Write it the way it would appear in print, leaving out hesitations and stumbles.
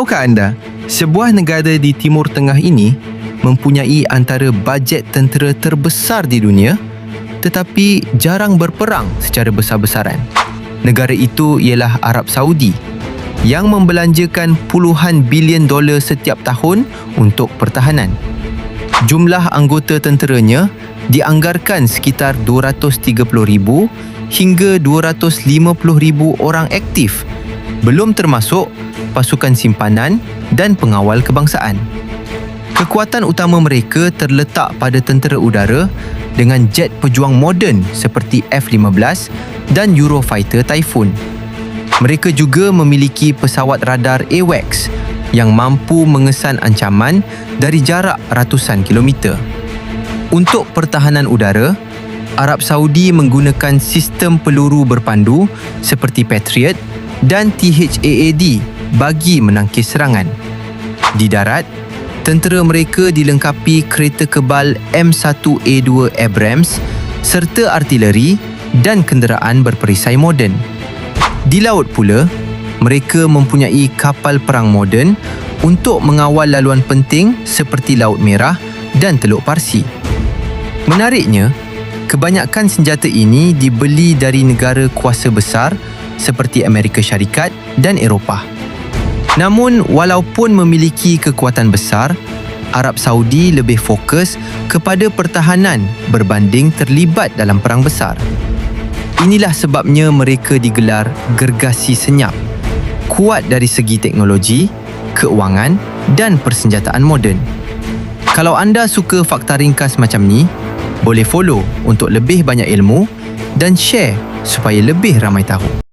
Tahukah anda, sebuah negara di Timur Tengah ini mempunyai antara bajet tentera terbesar di dunia, tetapi jarang berperang secara besar-besaran. Negara itu ialah Arab Saudi yang membelanjakan puluhan bilion dolar setiap tahun untuk pertahanan. Jumlah anggota tenteranya dianggarkan sekitar 230,000 hingga 250,000 orang aktif, belum termasuk pasukan simpanan dan pengawal kebangsaan. Kekuatan utama mereka terletak pada tentera udara dengan jet pejuang moden seperti F-15 dan Eurofighter Typhoon. Mereka juga memiliki pesawat radar AWACS yang mampu mengesan ancaman dari jarak ratusan kilometer. Untuk pertahanan udara, Arab Saudi menggunakan sistem peluru berpandu seperti Patriot dan THAAD bagi menangkis serangan. Di darat, tentera mereka dilengkapi kereta kebal M1A2 Abrams serta artileri dan kenderaan berperisai moden. Di laut pula, mereka mempunyai kapal perang moden untuk mengawal laluan penting seperti Laut Merah dan Teluk Parsi. Menariknya, kebanyakan senjata ini dibeli dari negara kuasa besar seperti Amerika Syarikat dan Eropah. Namun, walaupun memiliki kekuatan besar, Arab Saudi lebih fokus kepada pertahanan berbanding terlibat dalam perang besar. Inilah sebabnya mereka digelar gergasi senyap, kuat dari segi teknologi, keuangan dan persenjataan moden. Kalau anda suka fakta ringkas macam ni, boleh follow untuk lebih banyak ilmu dan share supaya lebih ramai tahu.